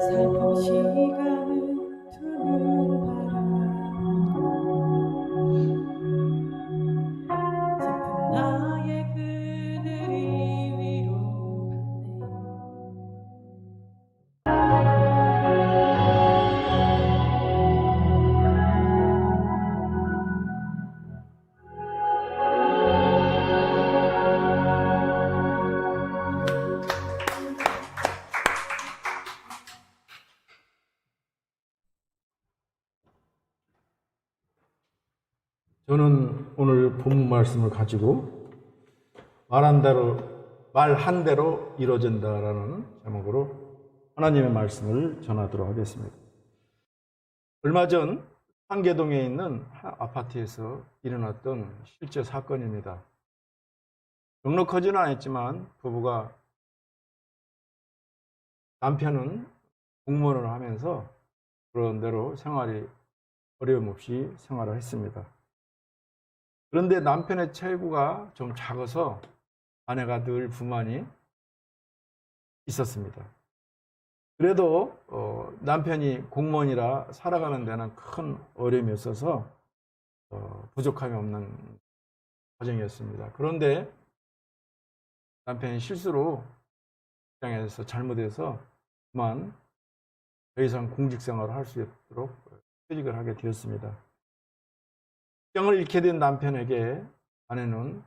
살포시 가는 두눈 바람 슬픈 나의 그늘이 위로받네. 저는 오늘 본문 말씀을 가지고 말한 대로 이루어진다라는 제목으로 하나님의 말씀을 전하도록 하겠습니다. 얼마 전 상계동에 있는 아파트에서 일어났던 실제 사건입니다. 넉넉하지는 않았지만 부부가, 남편은 공무원을 하면서 그런 대로 어려움 없이 생활을 했습니다. 그런데 남편의 체구가 좀 작아서 아내가 늘 불만이 있었습니다. 그래도 남편이 공무원이라 살아가는 데는 큰 어려움이 없어서 부족함이 없는 가정이었습니다. 그런데 남편이 실수로 직장에서 잘못해서 그만 더 이상 공직 생활을 할 수 있도록 퇴직을 하게 되었습니다. 직장을 잃게 된 남편에게 아내는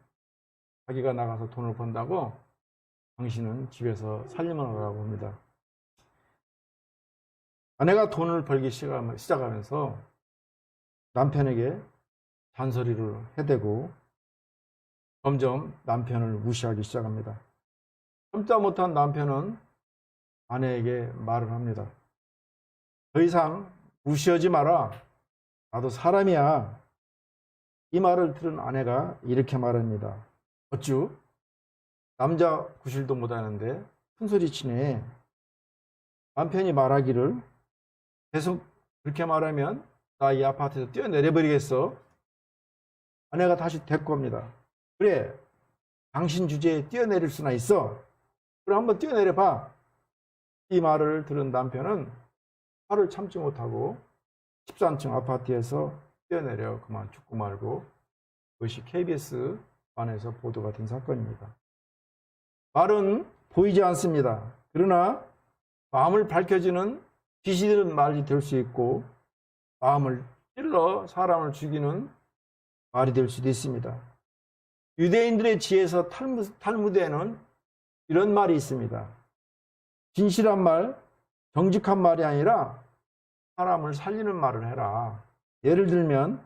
자기가 나가서 돈을 번다고 당신은 집에서 살림을 하라고 합니다. 아내가 돈을 벌기 시작하면서 남편에게 잔소리를 해대고 점점 남편을 무시하기 시작합니다. 참다 못한 남편은 아내에게 말을 합니다. 더 이상 무시하지 마라. 나도 사람이야. 이 말을 들은 아내가 이렇게 말합니다. 어쭈? 남자 구실도 못하는데 큰소리치네. 남편이 말하기를 계속 그렇게 말하면 나 이 아파트에서 뛰어내려버리겠어. 아내가 다시 대꾸합니다. 그래, 당신 주제에 뛰어내릴 수나 있어. 그래, 한번 뛰어내려봐. 이 말을 들은 남편은 화를 참지 못하고 13층 아파트에서 뛰어내려 그만 죽고 말고, 그것이 KBS 안에서 보도가 된 사건입니다. 말은 보이지 않습니다. 그러나 마음을 밝혀지는 지시는 말이 될 수 있고, 마음을 찔러 사람을 죽이는 말이 될 수도 있습니다. 유대인들의 지혜에서 탈무드에는 이런 말이 있습니다. 진실한 말, 정직한 말이 아니라 사람을 살리는 말을 해라. 예를 들면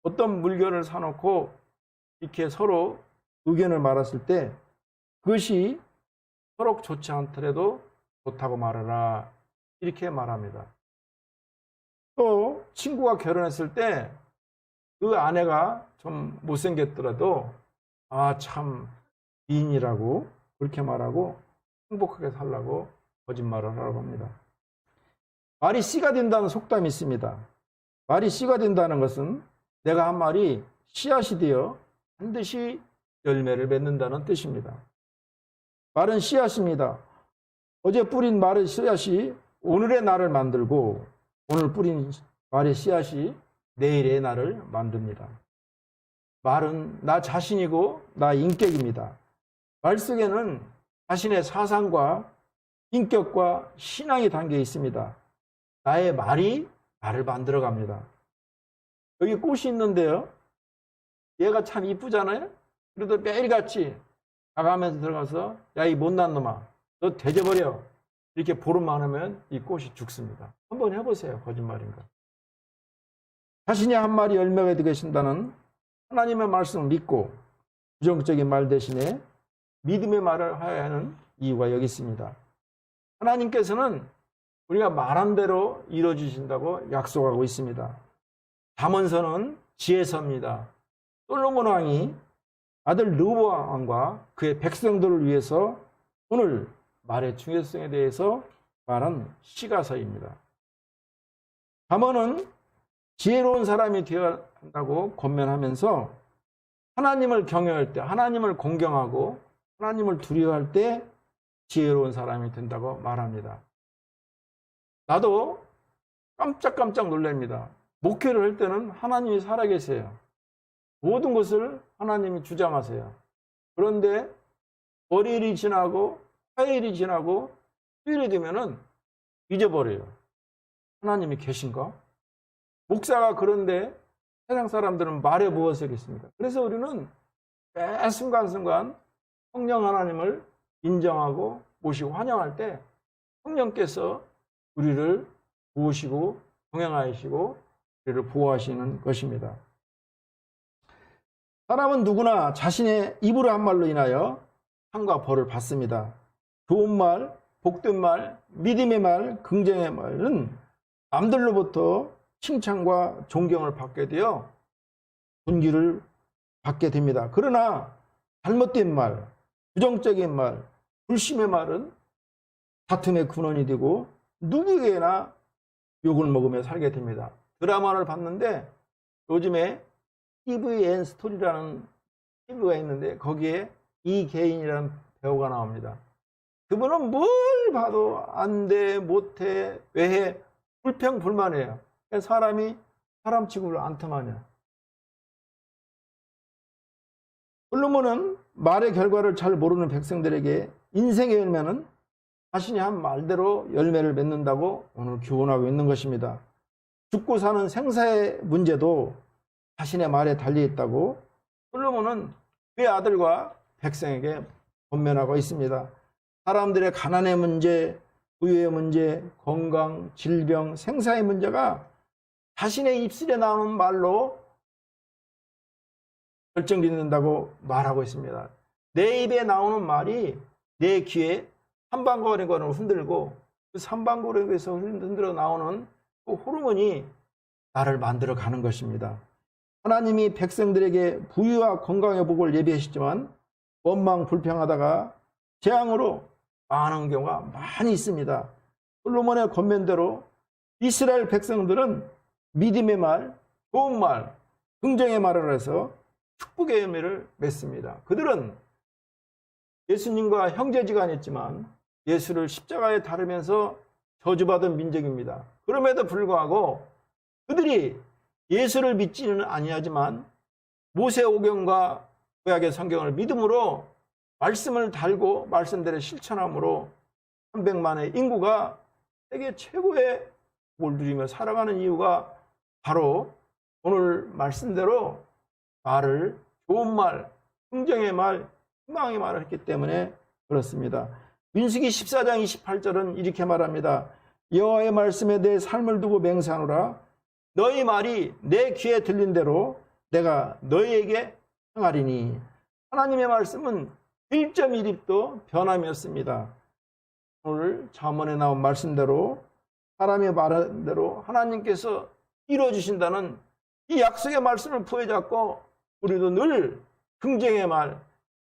어떤 물건을 사놓고 이렇게 서로 의견을 말했을 때 그것이 서로 좋지 않더라도 좋다고 말하라, 이렇게 말합니다. 또 친구가 결혼했을 때 그 아내가 좀 못생겼더라도 참 미인이라고 그렇게 말하고 행복하게 살라고 거짓말을 하라고 합니다. 말이 씨가 된다는 속담이 있습니다. 말이 씨가 된다는 것은 내가 한 말이 씨앗이 되어 반드시 열매를 맺는다는 뜻입니다. 말은 씨앗입니다. 어제 뿌린 말의 씨앗이 오늘의 나를 만들고, 오늘 뿌린 말의 씨앗이 내일의 나를 만듭니다. 말은 나 자신이고 나 인격입니다. 말 속에는 자신의 사상과 인격과 신앙이 담겨 있습니다. 나의 말이 나를 만들어갑니다. 여기 꽃이 있는데요, 얘가 참 이쁘잖아요. 그래도 매일같이 가가면서 들어가서 야, 이 못난 놈아, 너 돼져버려, 이렇게 보름만 하면 이 꽃이 죽습니다. 한번 해보세요. 거짓말인가? 자신이 한 말이 열매가 되신다는 하나님의 말씀을 믿고 부정적인 말 대신에 믿음의 말을 하여야 하는 이유가 여기 있습니다. 하나님께서는 우리가 말한 대로 이루어지신다고 약속하고 있습니다. 잠언서는 지혜서입니다. 솔로몬 왕이 아들 르호보암과 그의 백성들을 위해서 오늘 말의 중요성에 대해서 말한 시가서입니다. 잠언은 지혜로운 사람이 되어야 한다고 권면하면서 하나님을 경외할 때, 하나님을 공경하고 하나님을 두려워할 때 지혜로운 사람이 된다고 말합니다. 나도 깜짝깜짝 놀랍니다. 목회를 할 때는 하나님이 살아계세요. 모든 것을 하나님이 주장하세요. 그런데 월요일이 지나고 화요일이 지나고 수요일이 되면은 잊어버려요. 하나님이 계신가? 목사가 그런데 세상 사람들은 말해 무엇이겠습니까? 그래서 우리는 매 순간순간 성령 하나님을 인정하고 모시고 환영할 때 성령께서 우리를 도우시고 동행하시고 우리를 보호하시는 것입니다. 사람은 누구나 자신의 입으로 한 말로 인하여 상과 벌을 받습니다. 좋은 말, 복된 말, 믿음의 말, 긍정의 말은 남들로부터 칭찬과 존경을 받게 되어 분기를 받게 됩니다. 그러나 잘못된 말, 부정적인 말, 불심의 말은 다툼의 근원이 되고 누구에게나 욕을 먹으며 살게 됩니다. 드라마를 봤는데 요즘에 TVN 스토리라는 TV가 있는데 거기에 이계인이라는 배우가 나옵니다. 그분은 뭘 봐도 안 돼, 못해, 왜 해, 불평불만해요. 사람이 사람 취급을 안 틈하냐. 솔로몬은 말의 결과를 잘 모르는 백성들에게 인생의 열매는 자신이 한 말대로 열매를 맺는다고 오늘 교훈하고 있는 것입니다. 죽고 사는 생사의 문제도 자신의 말에 달려있다고 솔로몬은 그의 아들과 백성에게 권면하고 있습니다. 사람들의 가난의 문제, 부유의 문제, 건강, 질병, 생사의 문제가 자신의 입술에 나오는 말로 결정짓는다고 말하고 있습니다. 내 입에 나오는 말이 내 귀에 삼방고리관을 흔들고 그 삼방고리관에서 흔들어 나오는 그 호르몬이 나를 만들어 가는 것입니다. 하나님이 백성들에게 부유와 건강의 복을 예비하시지만 원망 불평하다가 재앙으로 망하는 경우가 많이 있습니다. 솔로몬의 권면대로 이스라엘 백성들은 믿음의 말, 좋은 말, 긍정의 말을 해서 축복의 열매를 맺습니다. 그들은 예수님과 형제지간이었지만 예수를 십자가에 달으면서 저주받은 민족입니다. 그럼에도 불구하고 그들이 예수를 믿지는 아니하지만 모세오경과 구약의 성경을 믿음으로 말씀을 달고 말씀대로 실천함으로 300만의 인구가 세계 최고의 복을 누리며 살아가는 이유가 바로 오늘 말씀대로 말을 좋은 말, 긍정의 말, 희망의 말을 했기 때문에 그렇습니다. 민수기 14장 28절은 이렇게 말합니다. 여호와의 말씀에 내 삶을 두고 맹세하노라. 너희 말이 내 귀에 들린 대로 내가 너희에게 행하리니. 하나님의 말씀은 1.1입도 변함이 없습니다. 오늘 잠언에 나온 말씀대로 사람이 말한 대로 하나님께서 이루어주신다는 이 약속의 말씀을 부여잡고 우리도 늘 긍정의 말,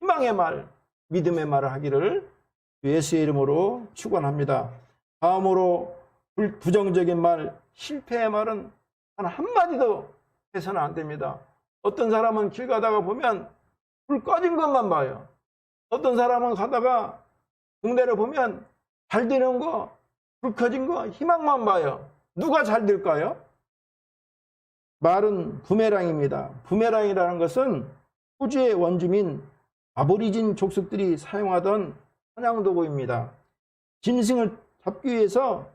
희망의 말, 믿음의 말을 하기를 예수의 이름으로 축원합니다. 다음으로 부정적인 말, 실패의 말은 단 한마디도 해서는 안 됩니다. 어떤 사람은 길 가다가 보면 불 꺼진 것만 봐요. 어떤 사람은 가다가 동네를 보면 잘 되는 거, 불 켜진 거, 희망만 봐요. 누가 잘 될까요? 말은 부메랑입니다. 부메랑이라는 것은 호주의 원주민 아보리진 족속들이 사용하던 사냥도구입니다. 짐승을 잡기 위해서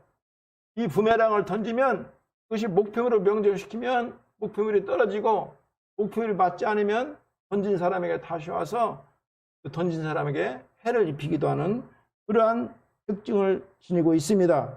이 부메랑을 던지면 그것이 목표물을 명중시키면 목표물이 떨어지고 목표물이 맞지 않으면 던진 사람에게 다시 와서 그 던진 사람에게 해를 입히기도 하는 그러한 특징을 지니고 있습니다.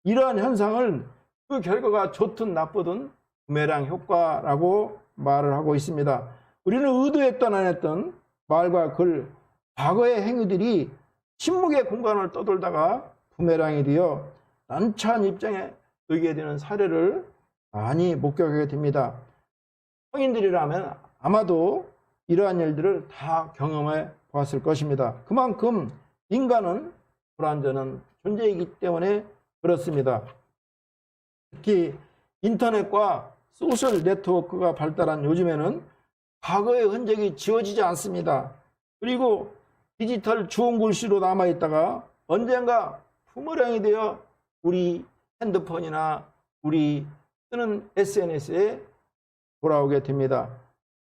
이러한 현상을 그 결과가 좋든 나쁘든 부메랑 효과라고 말을 하고 있습니다. 우리는 의도했던 안 했던 말과 글, 과거의 행위들이 침묵의 공간을 떠돌다가 부메랑이 되어 난처한 입장에 놓이게 되는 사례를 많이 목격하게 됩니다. 성인들이라면 아마도 이러한 일들을 다 경험해 보았을 것입니다. 그만큼 인간은 불완전한 존재이기 때문에 그렇습니다. 특히 인터넷과 소셜 네트워크가 발달한 요즘에는 과거의 흔적이 지워지지 않습니다. 그리고 디지털 주홍 글씨로 남아있다가 언젠가 부메랑이 되어 우리 핸드폰이나 우리 쓰는 SNS에 돌아오게 됩니다.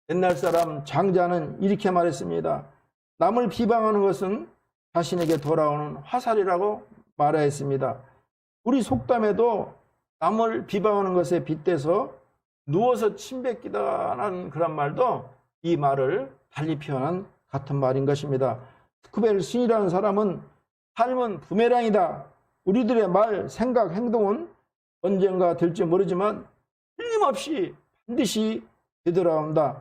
옛날 사람 장자는 이렇게 말했습니다. 남을 비방하는 것은 자신에게 돌아오는 화살이라고 말하였습니다. 우리 속담에도 남을 비방하는 것에 빗대서 누워서 침 뱉기다라는 그런 말도 이 말을 달리 표현한 같은 말인 것입니다. 스쿠벨 스이라는 사람은 삶은 부메랑이다. 우리들의 말, 생각, 행동은 언젠가 될지 모르지만 틀림없이 반드시 되돌아온다.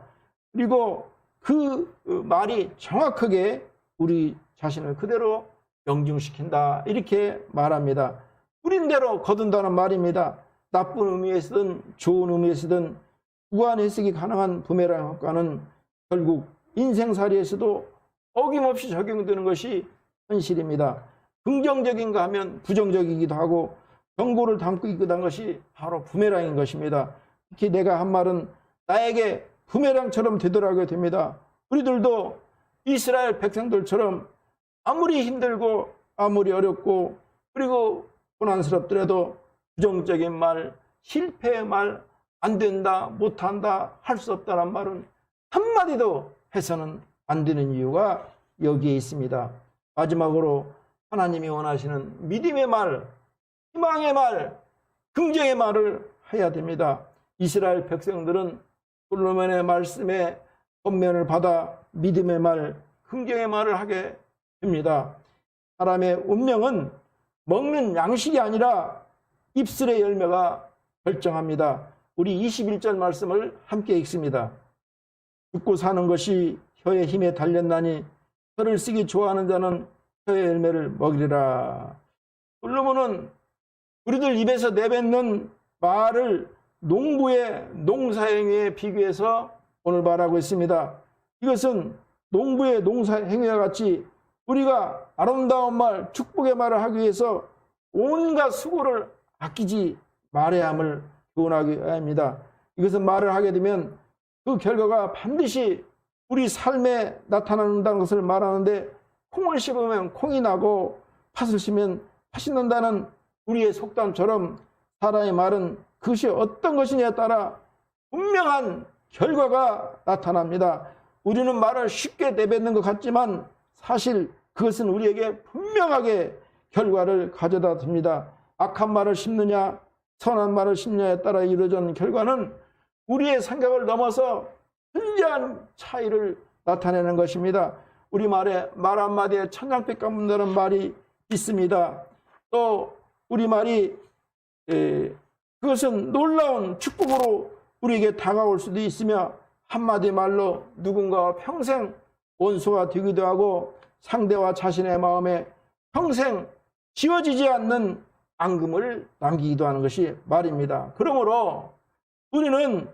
그리고 그 말이 정확하게 우리 자신을 그대로 명중시킨다. 이렇게 말합니다. 뿌린 대로 거둔다는 말입니다. 나쁜 의미에서든 좋은 의미에서든 무한 해석이 가능한 부메랑 효과는 결국 인생살이에서도 어김없이 적용되는 것이 현실입니다. 긍정적인가 하면 부정적이기도 하고 경고를 담고 있기도 한 것이 바로 부메랑인 것입니다. 특히 내가 한 말은 나에게 부메랑처럼 되돌아가게 됩니다. 우리들도 이스라엘 백성들처럼 아무리 힘들고 아무리 어렵고 그리고 고난스럽더라도 부정적인 말, 실패의 말, 안 된다, 못한다, 할 수 없다는 말은 한마디도 해서는 안 되는 이유가 여기에 있습니다. 마지막으로 하나님이 원하시는 믿음의 말, 희망의 말, 긍정의 말을 해야 됩니다. 이스라엘 백성들은 솔로몬의 말씀에 권면을 받아 믿음의 말, 긍정의 말을 하게 됩니다. 사람의 운명은 먹는 양식이 아니라 입술의 열매가 결정합니다. 우리 21절 말씀을 함께 읽습니다. 죽고 사는 것이 혀의 힘에 달렸나니 혀를 쓰기 좋아하는 자는 혀의 열매를 먹이리라. 솔로몬은 우리들 입에서 내뱉는 말을 농부의 농사행위에 비교해서 오늘 말하고 있습니다. 이것은 농부의 농사행위와 같이 우리가 아름다운 말, 축복의 말을 하기 위해서 온갖 수고를 아끼지 말아야 함을 교훈하기 합니다. 이것은 말을 하게 되면 그 결과가 반드시 우리 삶에 나타난다는 것을 말하는데 콩을 씹으면 콩이 나고 팥을 씹으면 팥이 난다는 우리의 속담처럼 사람의 말은 그것이 어떤 것이냐에 따라 분명한 결과가 나타납니다. 우리는 말을 쉽게 내뱉는 것 같지만 사실 그것은 우리에게 분명하게 결과를 가져다 줍니다. 악한 말을 심느냐 선한 말을 심느냐에 따라 이루어진 결과는 우리의 생각을 넘어서 현저한 차이를 나타내는 것입니다. 우리 말에 말 한마디에 천냥빛 갚는다는 말이 있습니다. 또 우리 말이 그것은 놀라운 축복으로 우리에게 다가올 수도 있으며 한마디 말로 누군가와 평생 원수가 되기도 하고 상대와 자신의 마음에 평생 지워지지 않는 앙금을 남기기도 하는 것이 말입니다. 그러므로 우리는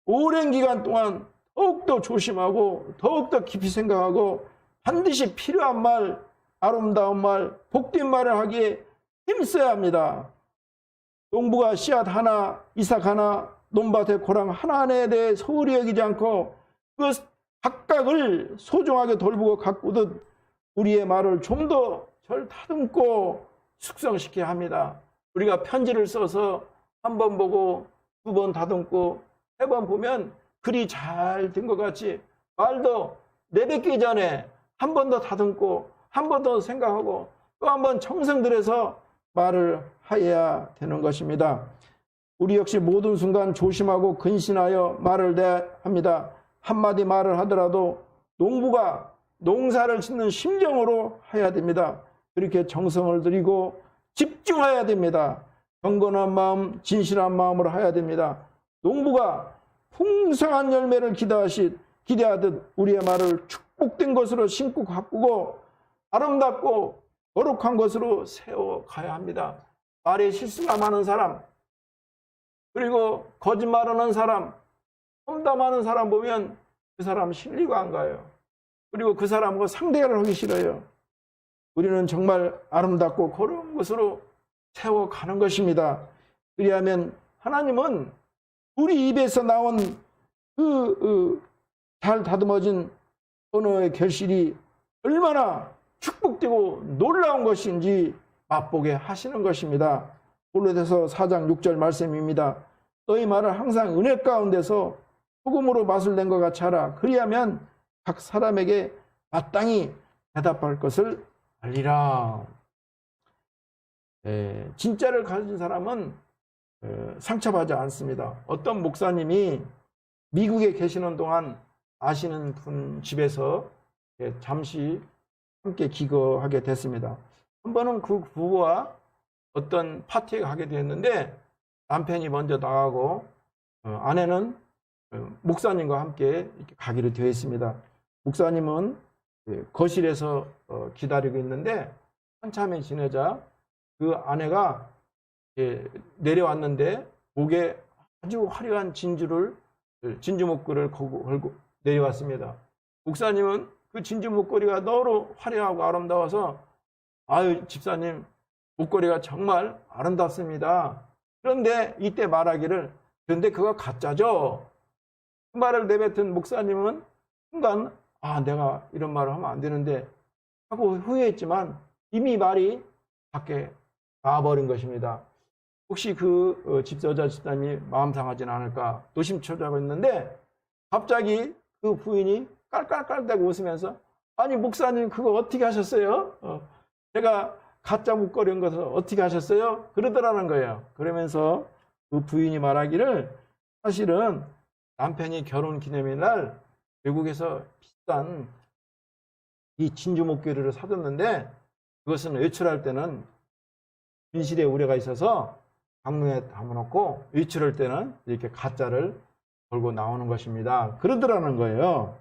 오랜 기간 동안 더욱더 조심하고 더욱더 깊이 생각하고 반드시 필요한 말, 아름다운 말, 복된 말을 하기에 힘써야 합니다. 농부가 씨앗 하나, 이삭 하나, 논밭의 고랑 하나하나에 대해 소홀히 여기지 않고 그 각각을 소중하게 돌보고 가꾸듯 우리의 말을 좀 더 절 다듬고 숙성시켜야 합니다. 우리가 편지를 써서 한 번 보고 두 번 다듬고 세 번 보면 글이 잘 된 것 같이 말도 내뱉기 전에 한 번 더 다듬고 한 번 더 생각하고 또 한 번 정성 들여서 말을 해야 되는 것입니다. 우리 역시 모든 순간 조심하고 근신하여 말을 해야 합니다. 한마디 말을 하더라도 농부가 농사를 짓는 심정으로 해야 됩니다. 그렇게 정성을 들이고 집중해야 됩니다. 경건한 마음, 진실한 마음으로 해야 됩니다. 농부가 풍성한 열매를 기대하듯 우리의 말을 축복된 것으로 심고 가꾸고 아름답고 거룩한 것으로 세워가야 합니다. 말에 실수가 많은 사람, 그리고 거짓말하는 사람, 험담하는 사람 보면 그 사람 신뢰가 안 가요. 그리고 그 사람과 상대를 하기 싫어요. 우리는 정말 아름답고 거룩한 것으로 세워가는 것입니다. 그리하면 하나님은 우리 입에서 나온 잘 다듬어진 언어의 결실이 얼마나 축복되고 놀라운 것인지 맛보게 하시는 것입니다. 골로새서 4장 6절 말씀입니다. 너희 말을 항상 은혜 가운데서 소금으로 맛을 낸 것 같이 하라. 그리하면 각 사람에게 마땅히 대답할 것을 알리라. 진짜를 가진 사람은 상처받지 않습니다. 어떤 목사님이 미국에 계시는 동안 아시는 분 집에서 잠시 함께 기거하게 됐습니다. 한 번은 그 부부와 어떤 파티에 가게 되었는데 남편이 먼저 나가고 아내는 목사님과 함께 이렇게 가기로 되어 있습니다. 목사님은 거실에서 기다리고 있는데 한참이 지나자 그 아내가 내려왔는데 목에 아주 화려한 진주 목걸이를 걸고 내려왔습니다. 목사님은 그 진주 목걸이가 너무 화려하고 아름다워서 아유 집사님 목걸이가 정말 아름답습니다. 그런데 이때 말하기를 그런데 그거 가짜죠. 그 말을 내뱉은 목사님은 순간 내가 이런 말을 하면 안 되는데 하고 후회했지만 이미 말이 밖에 나와버린 것입니다. 혹시 그 여자 집사님이 마음 상하지는 않을까 노심초사하고 있는데 갑자기 그 부인이 깔깔깔대고 웃으면서 아니 목사님 그거 어떻게 하셨어요? 제가 가짜 목걸이인 것을 어떻게 하셨어요? 그러더라는 거예요. 그러면서 그 부인이 말하기를 사실은 남편이 결혼 기념일 날 외국에서 비싼 이 진주 목걸이를 사줬는데 그것은 외출할 때는 진실의 우려가 있어서 강릉에 담아놓고 외출할 때는 이렇게 가짜를 걸고 나오는 것입니다. 그러더라는 거예요.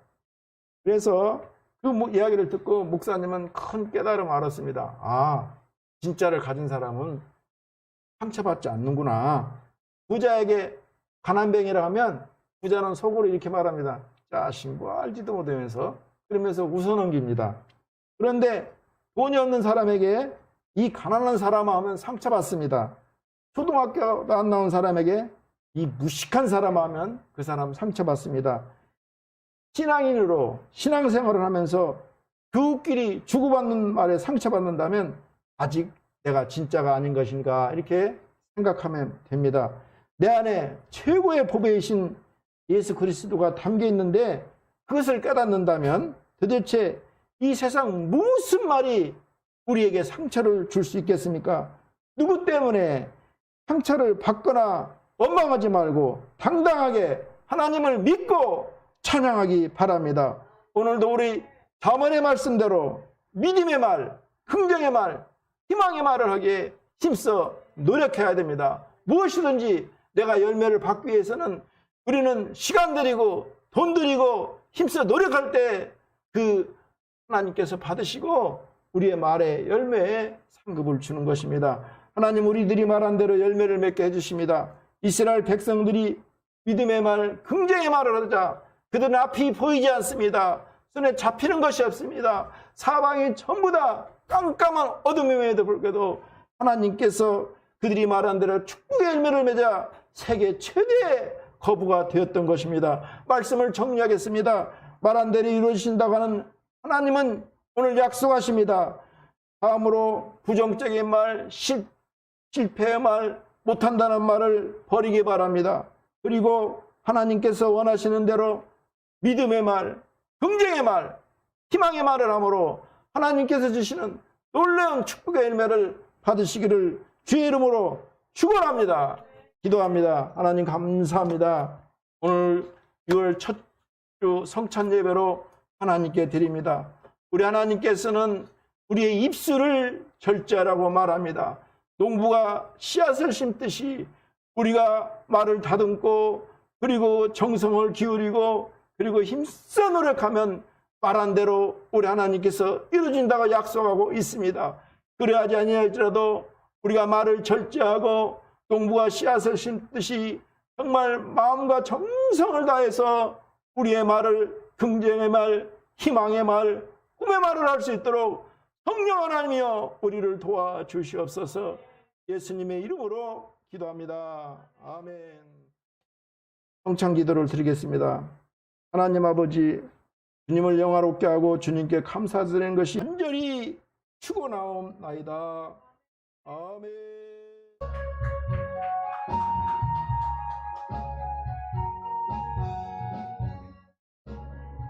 그래서 그 이야기를 듣고 목사님은 큰 깨달음을 알았습니다. 진짜를 가진 사람은 상처받지 않는구나. 부자에게 가난뱅이라 하면 부자는 속으로 이렇게 말합니다. 자식 뭐 알지도 못하면서 그러면서 웃어넘깁니다. 그런데 돈이 없는 사람에게 이 가난한 사람아 하면 상처받습니다. 초등학교도 안 나온 사람에게 이 무식한 사람 하면 그 사람 상처받습니다. 신앙인으로 신앙생활을 하면서 그끼리 주고받는 말에 상처받는다면 아직 내가 진짜가 아닌 것인가 이렇게 생각하면 됩니다. 내 안에 최고의 보배이신 예수 그리스도가 담겨 있는데 그것을 깨닫는다면 도대체 이 세상 무슨 말이 우리에게 상처를 줄 수 있겠습니까? 누구 때문에 상처를 받거나 원망하지 말고 당당하게 하나님을 믿고 찬양하기 바랍니다. 오늘도 우리 자문의 말씀대로 믿음의 말, 긍정의 말, 희망의 말을 하기에 힘써 노력해야 됩니다. 무엇이든지 내가 열매를 받기 위해서는 우리는 시간 들이고 돈 들이고 힘써 노력할 때 그 하나님께서 받으시고 우리의 말에 열매에 상급을 주는 것입니다. 하나님 우리들이 말한 대로 열매를 맺게 해주십니다. 이스라엘 백성들이 믿음의 말, 긍정의 말을 하자 그들은 앞이 보이지 않습니다. 손에 잡히는 것이 없습니다. 사방이 전부 다 깜깜한 어둠임에도 불구하고 하나님께서 그들이 말한 대로 축복의 열매를 맺아 세계 최대의 거부가 되었던 것입니다. 말씀을 정리하겠습니다. 말한 대로 이루어진다고 하는 하나님은 오늘 약속하십니다. 다음으로 부정적인 말, 실패의 말, 못한다는 말을 버리기 바랍니다. 그리고 하나님께서 원하시는 대로 믿음의 말, 긍정의 말, 희망의 말을 함으로 하나님께서 주시는 놀라운 축복의 열매를 받으시기를 주의 이름으로 축원합니다. 기도합니다. 하나님 감사합니다. 오늘 6월 첫 주 성찬 예배로 하나님께 드립니다. 우리 하나님께서는 우리의 입술을 절제하라고 말합니다. 농부가 씨앗을 심듯이 우리가 말을 다듬고 그리고 정성을 기울이고 그리고 힘써 노력하면 말한 대로 우리 하나님께서 이루어진다고 약속하고 있습니다. 그래야지 아니할지라도 우리가 말을 절제하고 농부가 씨앗을 심듯이 정말 마음과 정성을 다해서 우리의 말을 긍정의 말, 희망의 말, 꿈의 말을 할 수 있도록 성령 하나님이여 우리를 도와주시옵소서. 예수님의 이름으로 기도합니다. 아멘. 성찬 기도를 드리겠습니다. 하나님 아버지, 주님을 영화롭게 하고 주님께 감사드리는 것이 간절히 축원하옵나이다. 아멘.